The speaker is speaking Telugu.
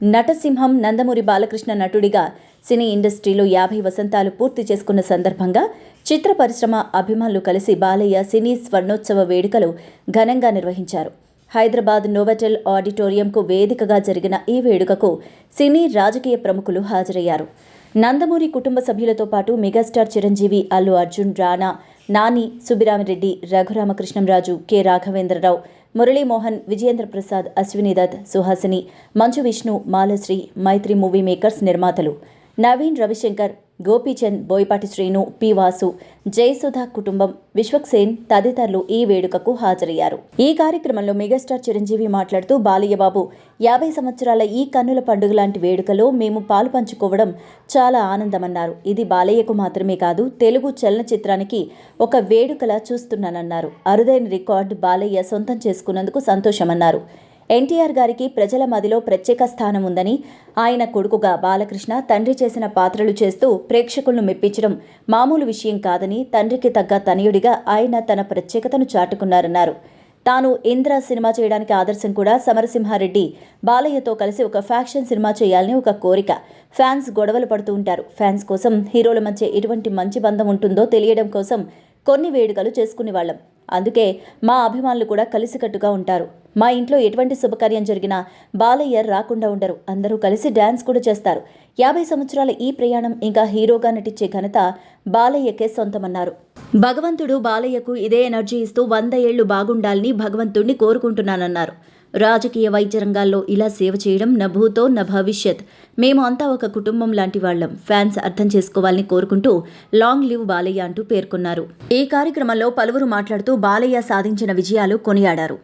నటసింహం నందమూరి బాలకృష్ణ నటుడిగా సినీ ఇండస్ట్రీలో 50 వసంతాలు పూర్తి చేసుకున్న సందర్భంగా చిత్ర పరిశ్రమ అభిమానులు కలిసి బాలయ్య సినీ స్వర్ణోత్సవ వేడుకలు ఘనంగా నిర్వహించారు. హైదరాబాద్ నోవాటెల్ ఆడిటోరియంకు వేదికగా జరిగిన ఈ వేడుకకు సినీ రాజకీయ ప్రముఖులు హాజరయ్యారు. నందమూరి కుటుంబ సభ్యులతో పాటు మెగాస్టార్ చిరంజీవి, అల్లు అర్జున్, రానా, నాని, సుబ్బిరామిరెడ్డి, రఘురామకృష్ణంరాజు, కె రాఘవేంద్రరావు, మురళీమోహన్, విజయేంద్ర ప్రసాద్, అశ్విని దత్, సుహాసిని, మంచు విష్ణు, మాలశ్రీ, మైత్రి మూవీ మేకర్స్ నిర్మాతలు నవీన్ రవిశంకర్, గోపీచంద్, బోయపాటి శ్రీను, పి వాసు, జయసుధ కుటుంబం, విశ్వక్సేన్ తదితరులు ఈ వేడుకకు హాజరయ్యారు. ఈ కార్యక్రమంలో మెగాస్టార్ చిరంజీవి మాట్లాడుతూ, బాలయ్య బాబు 50 సంవత్సరాల ఈ కన్నుల పండుగ లాంటి వేడుకలో మేము పాలు పంచుకోవడం చాలా ఆనందమన్నారు. ఇది బాలయ్యకు మాత్రమే కాదు, తెలుగు చలనచిత్రానికి ఒక వేడుకలా చూస్తున్నానన్నారు. అరుదైన రికార్డు బాలయ్య సొంతం చేసుకున్నందుకు సంతోషమన్నారు. ఎన్టీఆర్ గారికి ప్రజల మదిలో ప్రత్యేక స్థానం ఉందని, ఆయన కొడుకుగా బాలకృష్ణ తండ్రి చేసిన పాత్రలు చేస్తూ ప్రేక్షకులను మెప్పించడం మామూలు విషయం కాదని, తండ్రికి తగ్గ తనయుడిగా ఆయన తన ప్రత్యేకతను చాటుకున్నారన్నారు. తాను ఇంద్ర సినిమా చేయడానికి ఆదర్శం కూడా సమరసింహారెడ్డి. బాలయ్యతో కలిసి ఒక ఫ్యాక్షన్ సినిమా చేయాలని ఒక కోరిక. ఫ్యాన్స్ గొడవలు పడుతూ ఉంటారు. ఫ్యాన్స్ కోసం హీరోల మధ్య ఎటువంటి మంచి బంధం ఉంటుందో తెలియడం కోసం కొన్ని వేడుకలు చేసుకునేవాళ్ళం. అందుకే మా అభిమానులు కూడా కలిసికట్టుగా ఉంటారు. మా ఇంట్లో ఎటువంటి శుభకార్యం జరిగినా బాలయ్య రాకుండా ఉండరు. అందరూ కలిసి డ్యాన్స్ కూడా చేస్తారు. 50 సంవత్సరాల ఈ ప్రయాణం ఇంకా హీరోగా నటించే ఘనత బాలయ్యకే సొంతమన్నారు. భగవంతుడు బాలయ్యకు ఇదే ఎనర్జీ ఇస్తూ 100 ఏళ్లు బాగుండాలని భగవంతుడిని కోరుకుంటున్నానన్నారు. రాజకీయ, వైద్య రంగాల్లో ఇలా సేవ చేయడం నా భూతో నా భవిష్యత్. మేము అంతా ఒక కుటుంబం లాంటి వాళ్ళం. ఫ్యాన్స్ అర్థం చేసుకోవాలని కోరుకుంటూ లాంగ్ లివ్ బాలయ్య అంటూ పేర్కొన్నారు. ఈ కార్యక్రమంలో పలువురు మాట్లాడుతూ బాలయ్య సాధించిన విజయాలు కొనియాడారు.